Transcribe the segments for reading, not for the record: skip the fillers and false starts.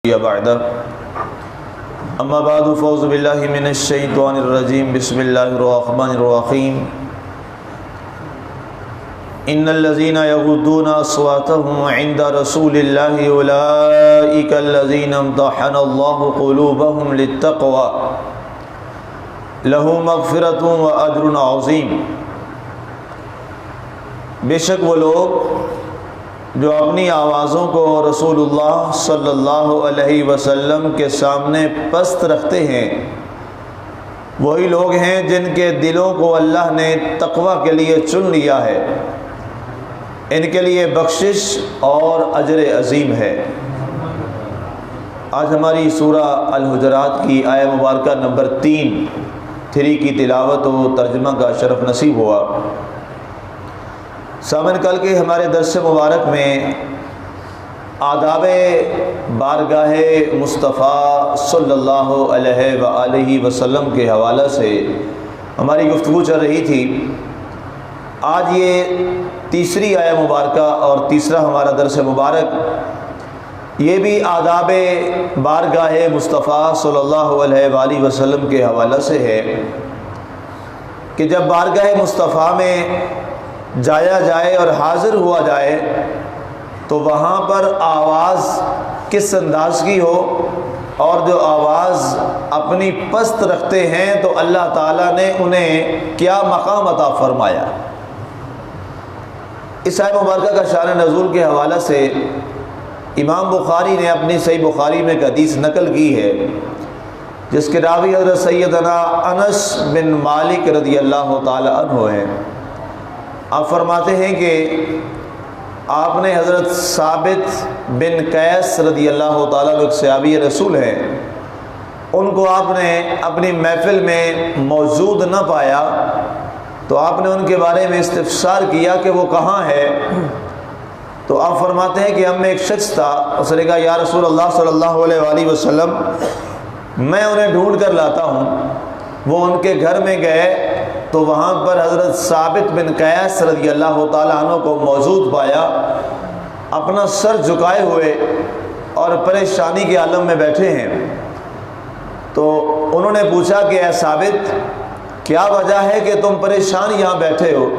بعد اما بعد فاعوذ باللہ من الشیطان الرجیم بسم اللہ الرحمن الرحیم ان الذین یغضون اصواتهم عند رسول اللہ اولئک الذین امتحن اللہ قلوبهم للتقوى لهم مغفرۃ واجر عظیم۔ بے شک وہ لوگ جو اپنی آوازوں کو رسول اللہ صلی اللہ علیہ وسلم کے سامنے پست رکھتے ہیں، وہی لوگ ہیں جن کے دلوں کو اللہ نے تقوی کے لیے چن لیا ہے، ان کے لیے بخشش اور اجر عظیم ہے۔ آج ہماری سورہ الحجرات کی آیہ مبارکہ نمبر 3 کی تلاوت و ترجمہ کا شرف نصیب ہوا۔ سامعین، کل کے ہمارے درس مبارک میں آداب بارگاہ مصطفیٰ صلی اللہ علیہ وآلہ وسلم کے حوالے سے ہماری گفتگو چل رہی تھی۔ آج یہ تیسری آیہ مبارکہ اور تیسرا ہمارا درس مبارک یہ بھی آداب بارگاہ مصطفیٰ صلی اللہ علیہ وآلہ وسلم کے حوالے سے ہے کہ جب بارگاہ مصطفیٰ میں جایا جائے اور حاضر ہوا جائے تو وہاں پر آواز کس انداز کی ہو، اور جو آواز اپنی پست رکھتے ہیں تو اللہ تعالیٰ نے انہیں کیا مقام عطا فرمایا۔ اس آیہ مبارکہ کا شان نزول کے حوالے سے امام بخاری نے اپنی صحیح بخاری میں ایک حدیث نقل کی ہے جس کے راوی حضرت سیدنا انس بن مالک رضی اللہ تعالی عنہ ہیں۔ آپ فرماتے ہیں کہ آپ نے حضرت ثابت بن قیس رضی اللہ تعالیٰ ایک صحابی رسول ہیں، ان کو آپ نے اپنی محفل میں موجود نہ پایا تو آپ نے ان کے بارے میں استفسار کیا کہ وہ کہاں ہے۔ تو آپ فرماتے ہیں کہ ہم میں ایک شخص تھا، اس نے کہا یا رسول اللہ صلی اللہ علیہ وآلہ وسلم میں انہیں ڈھونڈ کر لاتا ہوں۔ وہ ان کے گھر میں گئے تو وہاں پر حضرت ثابت بن قیس رضی اللہ تعالیٰ عنہ کو موجود پایا، اپنا سر جھکائے ہوئے اور پریشانی کے عالم میں بیٹھے ہیں۔ تو انہوں نے پوچھا کہ اے ثابت، کیا وجہ ہے کہ تم پریشان یہاں بیٹھے ہو؟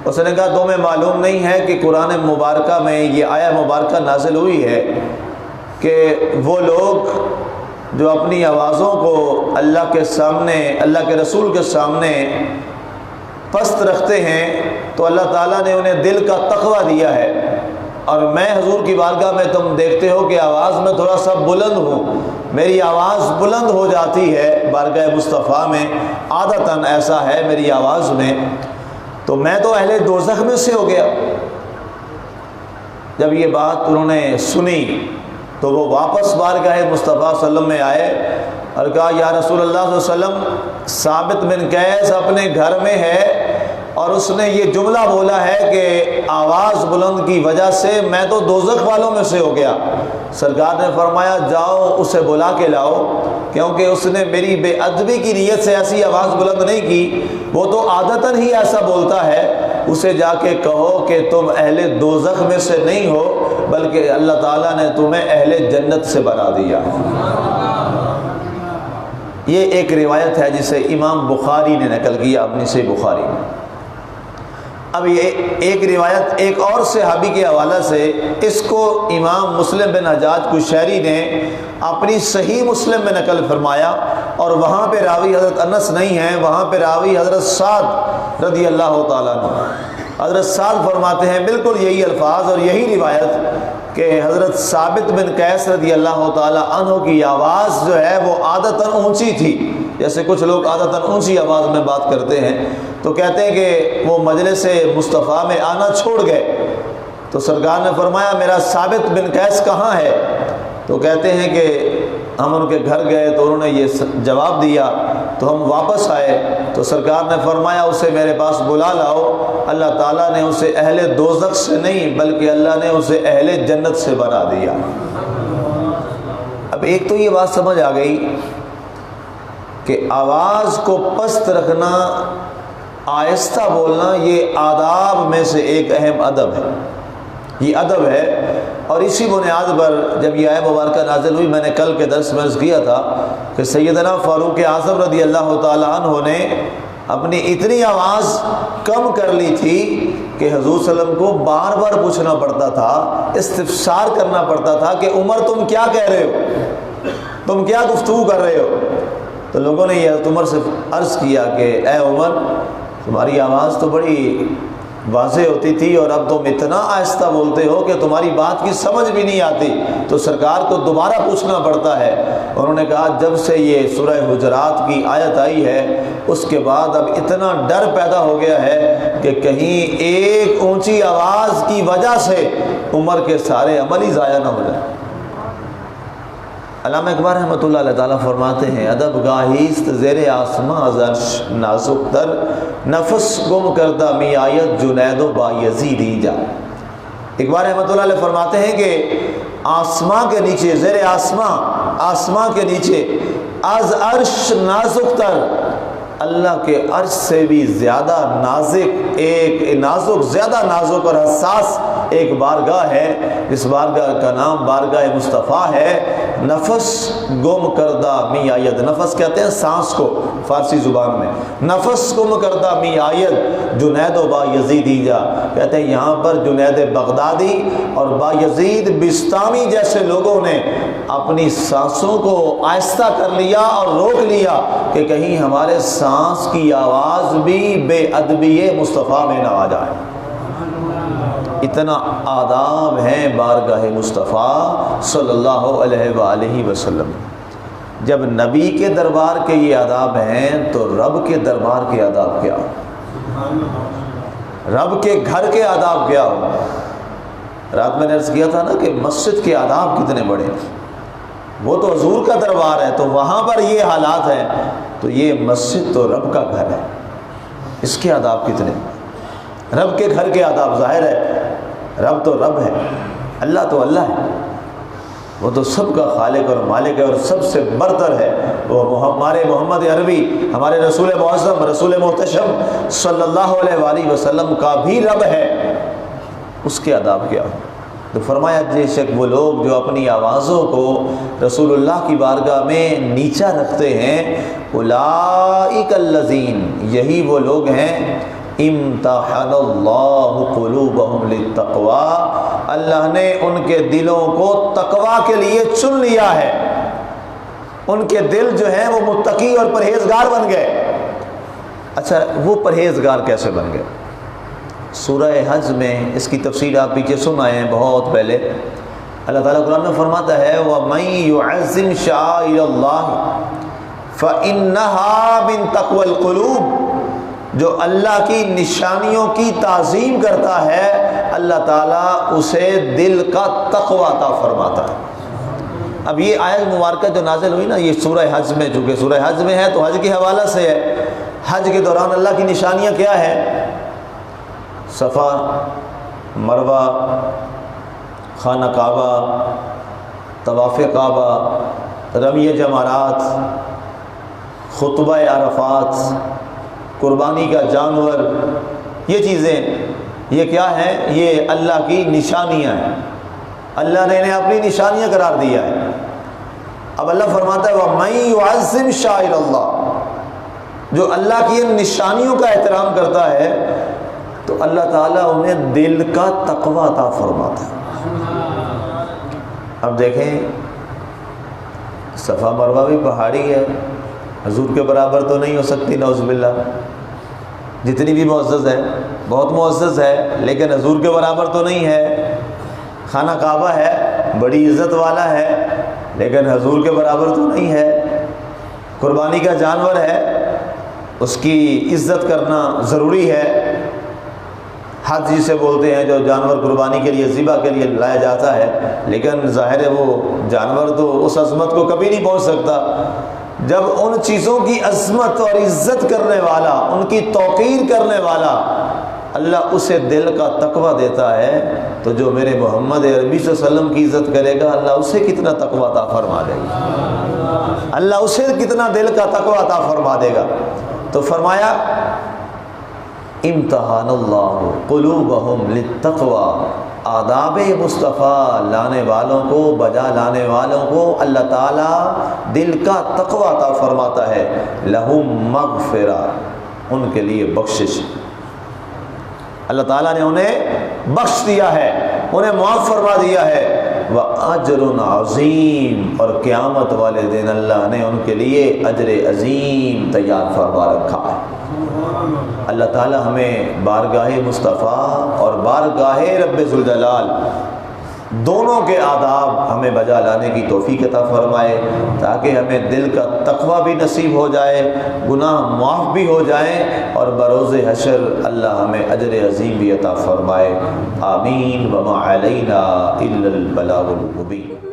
اس نے کہا تمہیں معلوم نہیں ہے کہ قرآن مبارکہ میں یہ آیہ مبارکہ نازل ہوئی ہے کہ وہ لوگ جو اپنی آوازوں کو اللہ کے سامنے، اللہ کے رسول کے سامنے پست رکھتے ہیں تو اللہ تعالیٰ نے انہیں دل کا تقوی دیا ہے، اور میں حضور کی بارگاہ میں تم دیکھتے ہو کہ آواز میں تھوڑا سا بلند ہوں، میری آواز بلند ہو جاتی ہے بارگاہ مصطفیٰ میں، عادتاً ایسا ہے میری آواز میں، تو میں تو اہل دوزخ میں سے ہو گیا۔ جب یہ بات انہوں نے سنی تو وہ واپس بارگاہ مصطفیٰ صلی اللہ علیہ وسلم میں آئے اور کہا یا رسول اللہ صلی اللہ علیہ وسلم، ثابت بن قیس اپنے گھر میں ہے اور اس نے یہ جملہ بولا ہے کہ آواز بلند کی وجہ سے میں تو دوزخ والوں میں سے ہو گیا۔ سرکار نے فرمایا جاؤ اسے بلا کے لاؤ، کیونکہ اس نے میری بے ادبی کی نیت سے ایسی آواز بلند نہیں کی، وہ تو عادتاً ہی ایسا بولتا ہے، اسے جا کے کہو کہ تم اہل دوزخ میں سے نہیں ہو بلکہ اللہ تعالیٰ نے تمہیں اہل جنت سے بنا دیا۔ یہ ایک روایت ہے جسے امام بخاری نے نقل کیا اپنی صحیح بخاری میں۔ اب یہ ایک روایت ایک اور صحابی کے حوالے سے، اس کو امام مسلم بن حجاج قشیری نے اپنی صحیح مسلم میں نقل فرمایا، اور وہاں پہ راوی حضرت انس نہیں ہیں، وہاں پہ راوی حضرت سعد رضی اللہ تعالیٰ عنہ۔ حضرت سعد فرماتے ہیں بالکل یہی الفاظ اور یہی روایت کہ حضرت ثابت بن قیس رضی اللہ تعالیٰ عنہ کی آواز جو ہے وہ عادتاً اونچی تھی، جیسے کچھ لوگ عادتاً اونچی آواز میں بات کرتے ہیں، تو کہتے ہیں کہ وہ مجلس مصطفیٰ میں آنا چھوڑ گئے۔ تو سرکار نے فرمایا میرا ثابت بن قیس کہاں ہے؟ تو کہتے ہیں کہ ہم ان کے گھر گئے تو انہوں نے یہ جواب دیا، تو ہم واپس آئے تو سرکار نے فرمایا اسے میرے پاس بلا لاؤ، اللہ تعالیٰ نے اسے اہل دوزخ سے نہیں بلکہ اللہ نے اسے اہل جنت سے بنا دیا۔ اب ایک تو یہ بات سمجھ آ گئی کہ آواز کو پست رکھنا، آہستہ بولنا، یہ آداب میں سے ایک اہم ادب ہے۔ یہ ادب ہے اور اسی بنیاد پر جب یہ آیت مبارکہ نازل ہوئی، میں نے کل کے درس میں عرض کیا تھا کہ سیدنا فاروق اعظم رضی اللہ تعالیٰ عنہ نے اپنی اتنی آواز کم کر لی تھی کہ حضور صلی اللہ علیہ وسلم کو بار بار پوچھنا پڑتا تھا، استفسار کرنا پڑتا تھا کہ عمر تم کیا کہہ رہے ہو، تم کیا گفتگو کر رہے ہو؟ تو لوگوں نے یہ عمر سے عرض کیا کہ اے عمر، تمہاری آواز تو بڑی واضح ہوتی تھی اور اب تم اتنا آہستہ بولتے ہو کہ تمہاری بات کی سمجھ بھی نہیں آتی، تو سرکار کو دوبارہ پوچھنا پڑتا ہے۔ انہوں نے کہا جب سے یہ سورہ حجرات کی آیت آئی ہے اس کے بعد اب اتنا ڈر پیدا ہو گیا ہے کہ کہیں ایک اونچی آواز کی وجہ سے عمر کے سارے عمل ہی ضائع نہ ہو جائیں۔ علامہ اقبال رحمۃ اللہ علیہ تعالیٰ فرماتے ہیں ادب گاہیست زیر آسماں از عرش نازک تر، نفس گم کردہ می آید جنید و بایزید جا۔ اقبال رحمۃ اللہ علیہ فرماتے ہیں کہ آسماں کے نیچے، زیر آسماں، آسماں کے نیچے، از عرش نازک تر، اللہ کے عرش سے بھی زیادہ نازک، ایک نازک، زیادہ نازک اور حساس ایک بارگاہ ہے جس بارگاہ کا نام بارگاہ مصطفیٰ ہے۔ نفس گم کردہ می آید، نفس کہتے ہیں سانس کو فارسی زبان میں، نفس گم کردہ می آید جنید و با یزید جا، کہتے ہیں یہاں پر جنید بغدادی اور با یزید بستامی جیسے لوگوں نے اپنی سانسوں کو آہستہ کر لیا اور روک لیا کہ کہیں ہمارے سانس کی آواز بھی بے ادبی مصطفیٰ میں نہ آ جائے۔ اتنا آداب ہیں بارگاہ مصطفیٰ صلی اللہ علیہ وآلہ وسلم۔ جب نبی کے دربار کے یہ آداب ہیں تو رب کے دربار کے آداب کیا ہو، رب کے گھر کے آداب کیا ہو۔ رات میں نے عرض کیا تھا نا کہ مسجد کے آداب کتنے بڑے ہیں، وہ تو حضور کا دربار ہے تو وہاں پر یہ حالات ہیں، تو یہ مسجد تو رب کا گھر ہے، اس کے آداب کتنے، رب کے گھر کے آداب۔ ظاہر ہے رب تو رب ہے، اللہ تو اللہ ہے، وہ تو سب کا خالق اور مالک ہے اور سب سے برتر ہے۔ وہ ہمارے محمد عربی، ہمارے رسول معظم، رسول محتشم صلی اللہ علیہ وآلہ وسلم کا بھی رب ہے، اس کے آداب کیا ہو۔ تو فرمایا بے شک وہ لوگ جو اپنی آوازوں کو رسول اللہ کی بارگاہ میں نیچا رکھتے ہیں، اولئک الذین، یہی وہ لوگ ہیں امتحن اللہ قلوبہم للتقوی، اللہ نے ان کے دلوں کو تقوی کے لیے چن لیا ہے، ان کے دل جو ہیں وہ متقی اور پرہیزگار بن گئے۔ اچھا وہ پرہیزگار کیسے بن گئے؟ سورہ حج میں اس کی تفصیل آپ پیچھے سن آئے ہیں بہت پہلے۔ اللہ تعالیٰ قرآن میں فرماتا ہے وَمَن يُعَظِّمْ شَعَائِرَ اللَّهِ فَإِنَّهَا مِن تَقْوَى الْقُلُوبِ، جو اللہ کی نشانیوں کی تعظیم کرتا ہے اللہ تعالیٰ اسے دل کا تقوی عطا فرماتا ہے۔ اب یہ آیت مبارکہ جو نازل ہوئی نا، یہ سورہ حج میں، چونکہ سورہ حج میں ہے تو حج کے حوالہ سے ہے۔ حج کے دوران اللہ کی نشانیاں کیا ہے؟ صفا، مروہ، خانہ کعبہ، طواف کعبہ، رمی جمرات، خطبہ عرفات، قربانی کا جانور، یہ چیزیں، یہ کیا ہیں؟ یہ اللہ کی نشانیاں ہیں، اللہ نے انہیں اپنی نشانیاں قرار دیا ہے۔ اب اللہ فرماتا ہے وَمَن يُعَظِّمْ شَعَائِرَ اللَّهِ، جو اللہ کی ان نشانیوں کا احترام کرتا ہے تو اللہ تعالیٰ انہیں دل کا تقوی عطا فرماتا ہے۔ اب دیکھیں صفا مروہ بھی پہاڑی ہے، حضور کے برابر تو نہیں ہو سکتی نعوذ باللہ، جتنی بھی معزز ہے بہت معزز ہے لیکن حضور کے برابر تو نہیں ہے۔ خانہ کعبہ ہے، بڑی عزت والا ہے لیکن حضور کے برابر تو نہیں ہے۔ قربانی کا جانور ہے، اس کی عزت کرنا ضروری ہے۔ حج جسے بولتے ہیں جو جانور قربانی کے لیے، ذبح کے لیے لایا جاتا ہے، لیکن ظاہر ہے وہ جانور تو اس عظمت کو کبھی نہیں پہنچ سکتا۔ جب ان چیزوں کی عظمت اور عزت کرنے والا، ان کی توقیر کرنے والا اللہ اسے دل کا تقوی دیتا ہے، تو جو میرے محمد عربی صلی اللہ علیہ وسلم کی عزت کرے گا اللہ اسے کتنا تقوی عطا فرما دے گا، اللہ اسے کتنا دل کا تقوی عطا فرما دے گا۔ تو فرمایا امتحان اللہ قلوبہم للتقوی، آداب مصطفیٰ لانے والوں کو، بجا لانے والوں کو اللہ تعالیٰ دل کا تقوی عطا فرماتا ہے۔ لہم مغفرہ، ان کے لیے بخشش، اللہ تعالیٰ نے انہیں بخش دیا ہے، انہیں معاف فرما دیا ہے۔ وَأَجْرٌ عَظِيمٌ، اور قیامت والے دن اللہ نے ان کے لیے اجر عظیم تیار فرما رکھا ہے۔ اللہ تعالیٰ ہمیں بارگاہ مصطفیٰ اور بارگاہ رب ذوالجلال دونوں کے آداب ہمیں بجا لانے کی توفیق عطا فرمائے، تاکہ ہمیں دل کا تقوی بھی نصیب ہو جائے، گناہ معاف بھی ہو جائیں، اور بروز حشر اللہ ہمیں اجر عظیم بھی عطا فرمائے۔ آمین۔ وما علینا الا البلاغ المبین۔